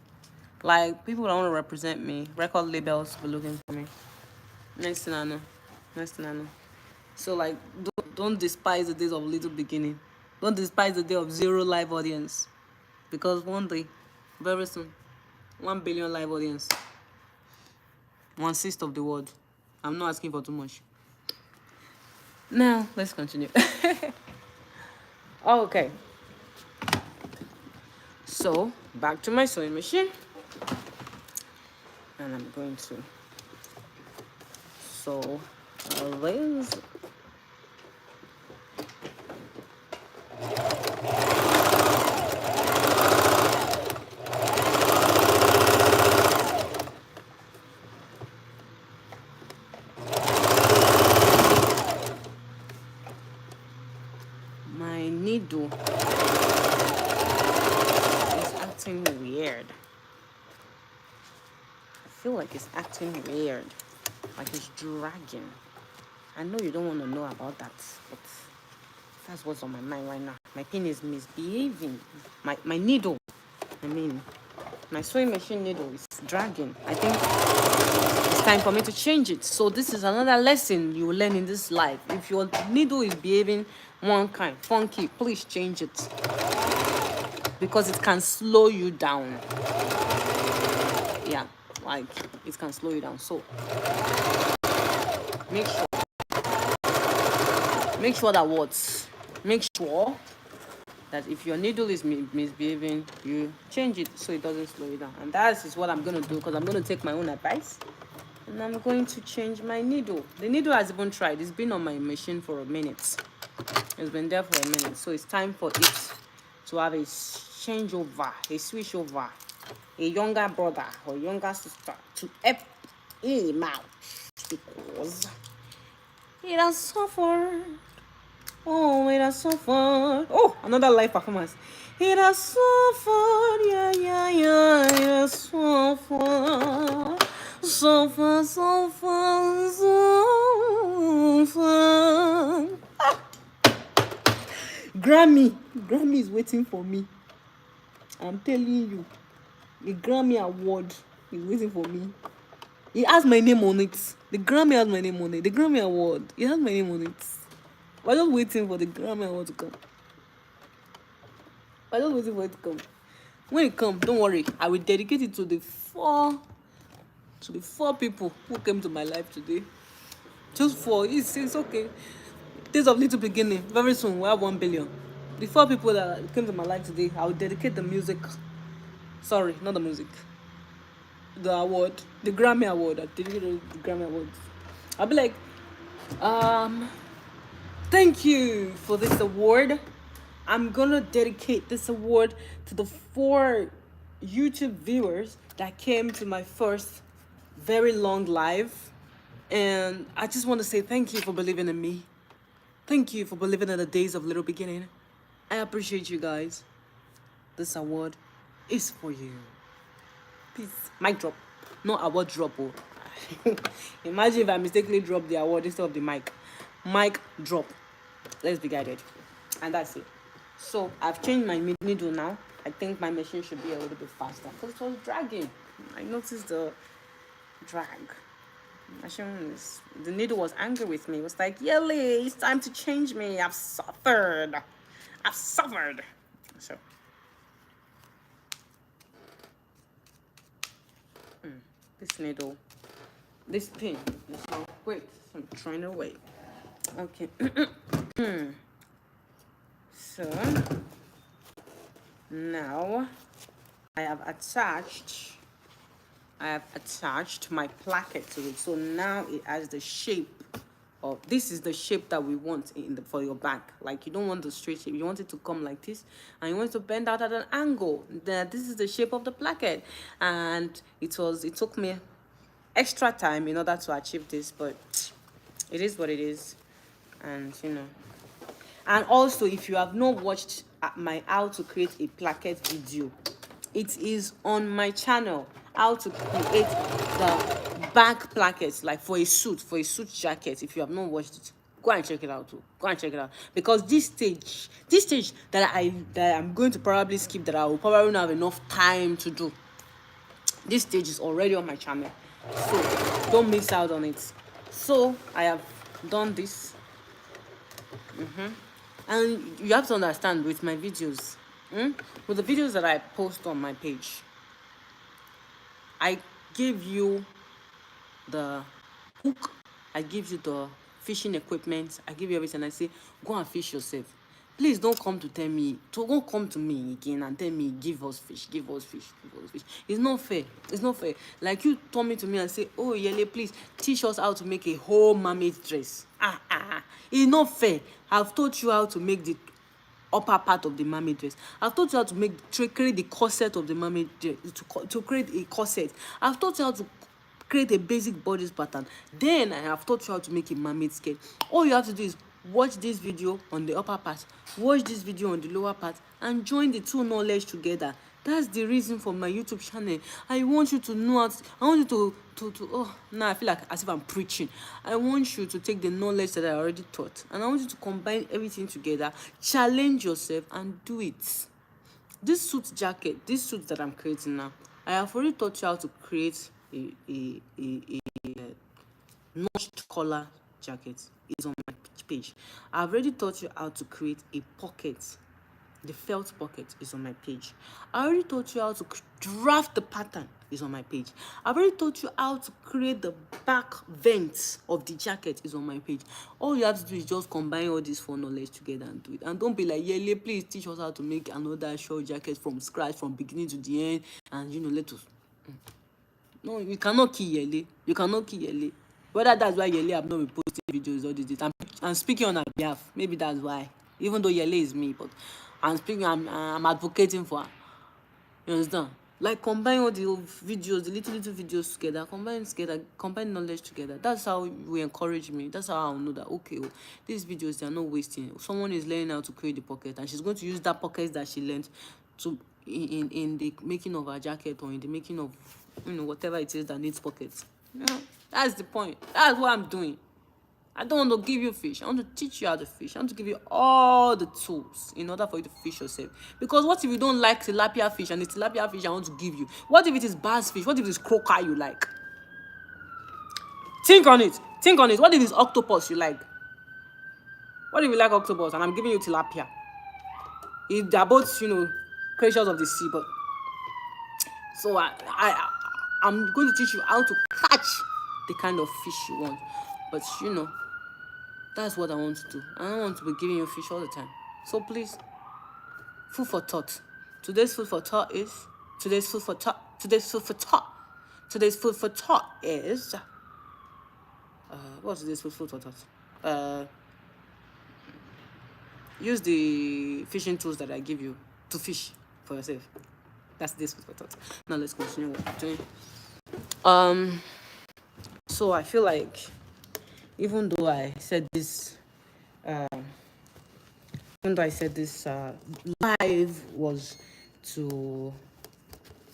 Like, people that want to represent me, record labels will be looking for me. Next thing I know. So, like, don't despise the days of little beginning. Don't despise the day of zero live audience. Because one day, very soon, 1 billion live audience. 1/6 of the world. I'm not asking for too much. Now, let's continue. Okay. So, back to my sewing machine. And I'm going to sew this. My needle is acting weird. I feel like it's acting weird. Like it's dragging. I know you don't want to know about that, but that's what's on my mind right now. My pin is misbehaving. My needle, my sewing machine needle is dragging. I think it's time for me to change it. So this is another lesson you will learn in this life. If your needle is behaving one kind, funky, please change it. Because it can slow you down. Yeah, like it can slow you down. So make sure that if your needle is misbehaving, you change it so it doesn't slow you down. And that is what I'm going to do, because I'm going to take my own advice and I'm going to change my needle. The needle has even tried. It's been on my machine for a minute. It's been there for a minute. So it's time for it to have a changeover, a switch over, a younger brother or younger sister to help him out because it has suffered. Oh, it has suffered. Oh, another live performance. It has suffered, yeah, yeah, yeah. It has suffered, suffer, suffer, suffer. Grammy is waiting for me. I'm telling you, the Grammy award is waiting for me. It has my name on it. The Grammy has my name on it. The Grammy award, it has my name on it. We're just waiting for the Grammy award to come. We're just waiting for it to come. When it comes, don't worry. I will dedicate it to the four people who came to my life today. Just 4. It's okay. Days of little beginning. Very soon we'll have 1 billion. The 4 people that came to my life today, I will dedicate the music. Sorry, not the music. The award, the Grammy award. I dedicated the Grammy award. I'll be like, thank you for this award. I'm gonna dedicate this award to the 4 YouTube viewers that came to my first very long live. And I just want to say thank you for believing in me. Thank you for believing in the days of little beginning. I appreciate you guys. This award is for you. Peace. Mic drop. No award drop. Oh. Imagine if I mistakenly drop the award instead of the mic. Mic drop. Let's be guided. And that's it. So I've changed my needle now. I think my machine should be a little bit faster because it was dragging. I noticed the drag. The needle was angry with me. It was like, Yelly, it's time to change me. I've suffered. So this needle, this pin is not great. So I'm trying to wait. Okay. So now I have attached my placket to it. So now it has the shape of, this is the shape that we want for your back. Like, you don't want the straight shape, you want it to come like this, and you want it to bend out at an angle. This is the shape of the placket, and it took me extra time in order to achieve this, but it is what it is. And and also, if you have not watched my how to create a placket video, it is on my channel. How to create the back plackets, like for a suit jacket. If you have not watched it, go and check it out too. Go and check it out, because this stage that I'm going to probably skip, that I will probably not have enough time to do. This stage is already on my channel, so don't miss out on it. So I have done this. And you have to understand, with my videos, with the videos that I post on my page, I give you the hook, I give you the fishing equipment, I give you everything. I say, go and fish yourself. Please don't come to tell me, don't come to me again and tell me, give us fish. It's not fair. It's not fair. Like, you turn me to me and say, oh, Yele, please teach us how to make a whole mermaid dress. It's not fair. I've taught you how to make the upper part of the mermaid dress. I've taught you how to create the corset of the mermaid dress, to create a corset. I've taught you how to create a basic bodice pattern. Then I have taught you how to make a mermaid skirt. All you have to do is watch this video on the upper part, watch this video on the lower part, and join the two knowledge together. That's the reason for my YouTube channel. I want you to know how to, I want you to oh, now I feel like as if I'm preaching. I want you to take the knowledge that I already taught, and I want you to combine everything together, challenge yourself, and do it. This suit jacket, this suit that I'm creating now, I have already taught you how to create a notched collar jacket. It's on my page. I've already taught you how to create a pocket. The felt pocket is on my page. I already taught you how to draft the pattern, is on my page. I've already taught you how to create the back vents of the jacket, is on my page. All you have to do is just combine all these 4 knowledge together and do it. And don't be like, Yele, please teach us how to make another short jacket from scratch, from beginning to the end, and let us. No, you cannot kill Yele. You cannot kill Yele. Whether that's why Yele have not been posting videos all these days. I'm speaking on her behalf. Maybe that's why. Even though Yele is me, but I'm speaking, I'm advocating for her. You understand? Like combine all the videos, the little videos together, combine knowledge together. That's how you encourage me. That's how I'll know that okay, oh, these videos, they are not wasting. Someone is learning how to create the pocket, and she's going to use that pocket that she learned to in the making of her jacket, or in the making of, you know, whatever it is that needs pockets. Yeah, that's the point. That's what I'm doing. I don't want to give you fish. I want to teach you how to fish. I want to give you all the tools in order for you to fish yourself. Because what if you don't like tilapia fish, and the tilapia fish I want to give you? What if it is bass fish? What if it's croaker you like? Think on it. Think on it. What if it's octopus you like? What if you like octopus and I'm giving you tilapia? They're both, you know, creatures of the sea, but so I'm going to teach you how to catch the kind of fish you want. But you know, that's what I want to do. I don't want to be giving you fish all the time. So please, food for thought. Today's food for thought is today's food for thought. Today's food for thought. Today's food for thought is what's today's food for thought? Use the fishing tools that I give you to fish for yourself. That's this food for thought. Now let's continue what we're doing. So I feel like even though I said this live was to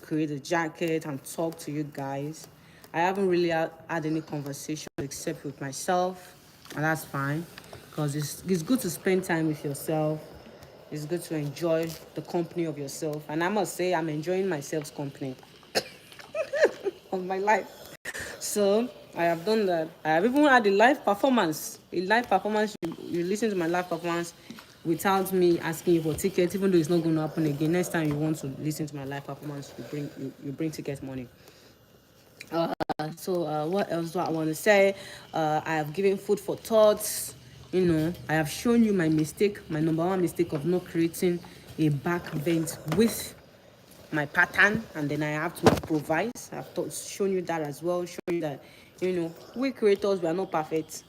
create a jacket and talk to you guys, I haven't really had any conversation except with myself, and that's fine, because it's good to spend time with yourself. It's good to enjoy the company of yourself, and I must say I'm enjoying myself's company of my life. So I have done that. I have even had a live performance. You listen to my live performance without me asking you for tickets, even though it's not going to happen again. Next time you want to listen to my live performance, you bring ticket money. So what else do I want to say? I have given food for thoughts. You know, I have shown you my mistake, my number one mistake of not creating a back vent with my pattern, and then I have to improvise. Shown you that as well. Shown you that, you know, we creators, we are not perfect.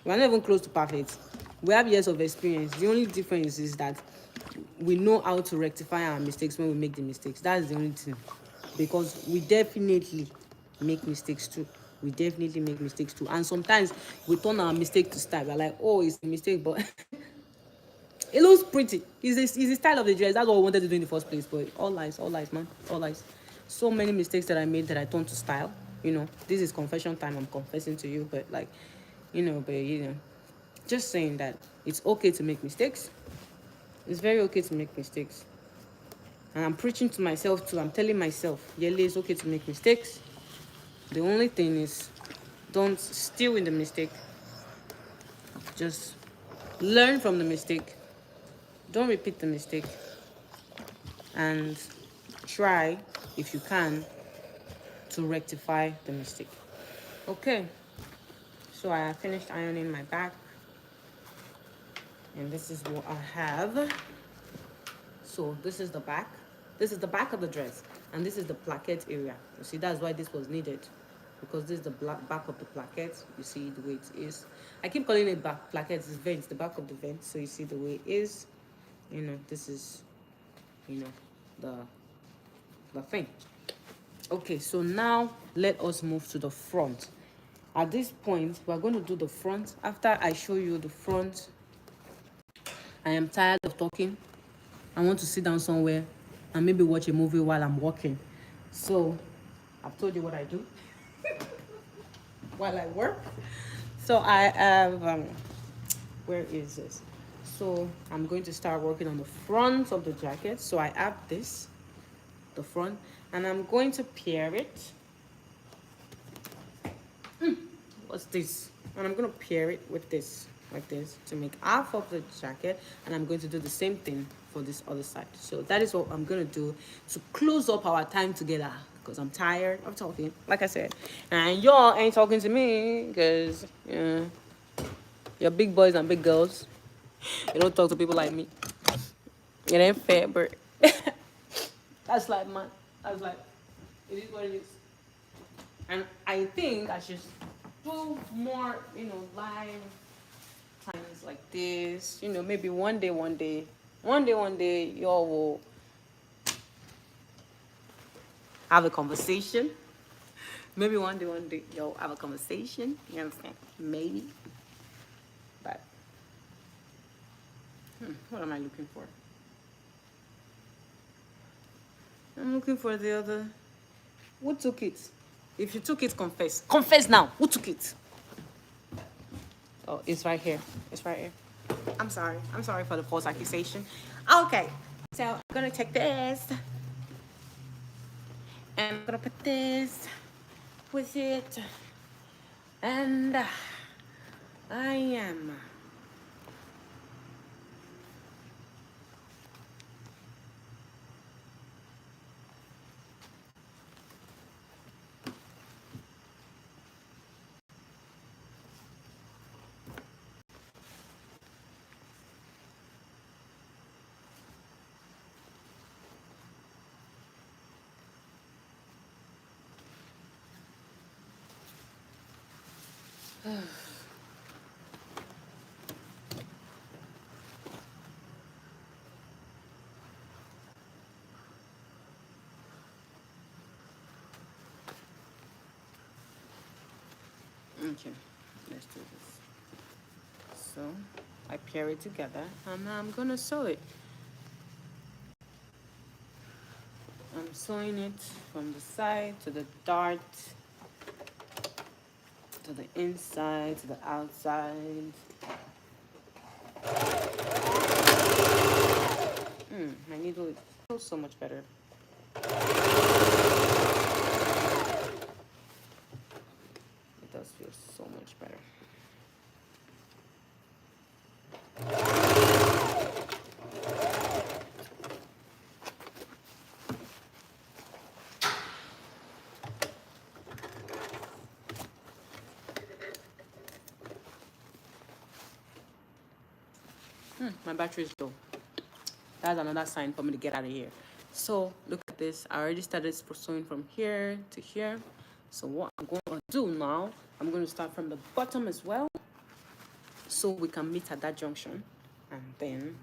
We are not even close to perfect. We have years of experience. The only difference is that we know how to rectify our mistakes when we make the mistakes. That's the only thing. Because we definitely make mistakes too. And sometimes we turn our mistake to style. We're like, oh, it's a mistake, but it looks pretty. It's the style of the dress. That's what I wanted to do in the first place. But all lies, man. All lies. So many mistakes that I made that I turned to style. You know, this is confession time. I'm confessing to you. But like, just saying that it's okay to make mistakes. It's very okay to make mistakes. And I'm preaching to myself too. I'm telling myself, Yele, it's okay to make mistakes. The only thing is, don't steal in the mistake. Just learn from the mistake. Don't repeat the mistake. And try, if you can, to rectify the mistake. Okay. So I have finished ironing my back. And this is what I have. So this is the back. This is the back of the dress. And this is the placket area. You see, that's why this was needed. Because this is the back of the placket. You see the way it is. I keep calling it back placket. It's vent, the back of the vent. So you see the way it is. You know, this is, you know, the thing. Okay, so now let us move to the front. At this point, we're going to do the front. After I show you the front, I am tired of talking. I want to sit down somewhere and maybe watch a movie while I'm walking. So I've told you what I do while I work. So I have, where is this? So I'm going to start working on the front of the jacket. So I have this, the front, and I'm going to pair it. What's this? And I'm going to pair it with this, like this, to make half of the jacket. And I'm going to do the same thing for this other side. So that is what I'm going to do to close up our time together, because I'm tired of talking, like I said. And y'all ain't talking to me because you're big boys and big girls. You don't talk to people like me. It ain't fair, but that's life, man. That's life. It is what it is. And I think I should do more, live times like this. Maybe one day, one day, y'all will have a conversation. Maybe one day, y'all have a conversation. You understand? Maybe. But what am I looking for? I'm looking for the other. Who took it? If you took it, confess. Confess now. Who took it? Oh, it's right here. It's right here. I'm sorry. I'm sorry for the false accusation. Okay. So I'm gonna take this. And I'm gonna put this with it. And I am. Okay, let's do this. So I pair it together and I'm gonna sew it. I'm sewing it from the side to the dart, to the inside, to the outside. My needle feels so much better. It does feel so much better. My battery is low. That's another sign for me to get out of here. So look at this. I already started sewing from here to here. So what I'm going to do now, I'm going to start from the bottom as well, so we can meet at that junction, and then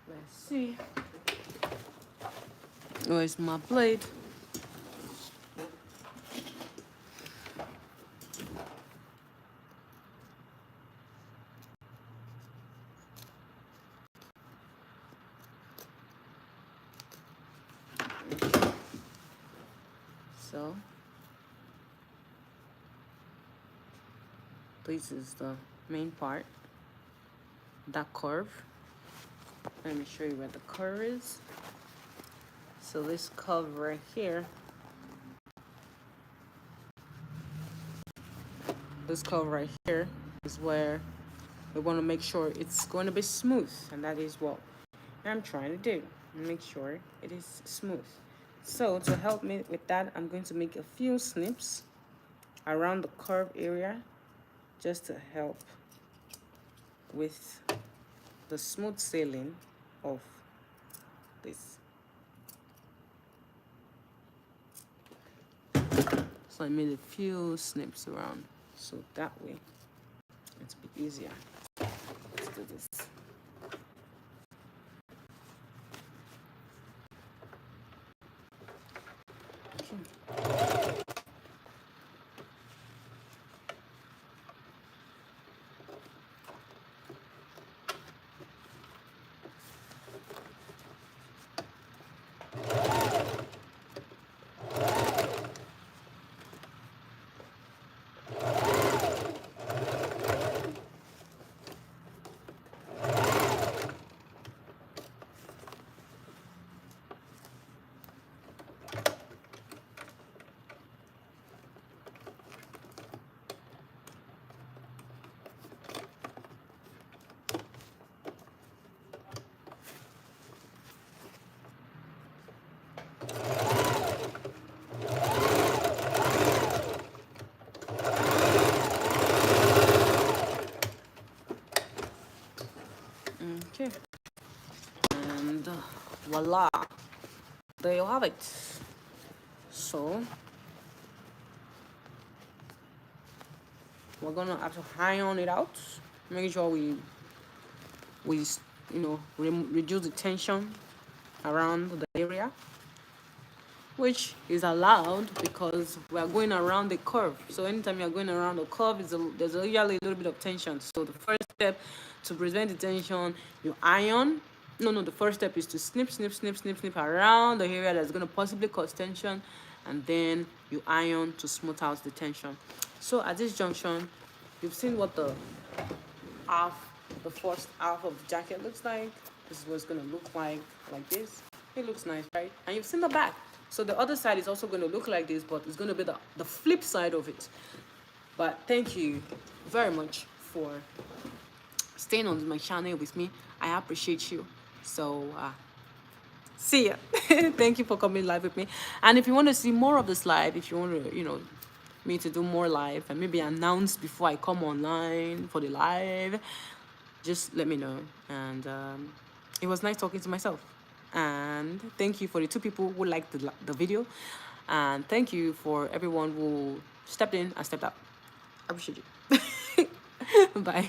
let's see. Where's my blade? So this is the main part, that curve. Let me show you where the curve is. So this curve right here, this curve right here is where we want to make sure it's going to be smooth, and that is what I'm trying to do, make sure it is smooth. So to help me with that, I'm going to make a few snips around the curve area, just to help with the smooth sailing of this. So I made a few snips around, so that way it's a bit easier. Let's do this. Okay, and voila, there you have it. So we're gonna have to iron it out, make sure we reduce the tension around the area, which is allowed because we are going around the curve. So anytime you're going around the curve, there's usually a little bit of tension. So the first step to prevent the tension, you iron. No, the first step is to snip around the area that's going to possibly cause tension, and then you iron to smooth out the tension. So at this junction, you've seen what the first half of the jacket looks like. This is what it's going to look like this. It looks nice, right? And you've seen the back. So the other side is also going to look like this, but it's going to be the flip side of it. But thank you very much for staying on my channel with me. I appreciate you. So see ya. Thank you for coming live with me. And if you want to see more of this live, if you want to, me to do more live and maybe announce before I come online for the live, just let me know. And it was nice talking to myself. And thank you for the 2 people who liked the video. And thank you for everyone who stepped in and stepped out. I appreciate you. Bye.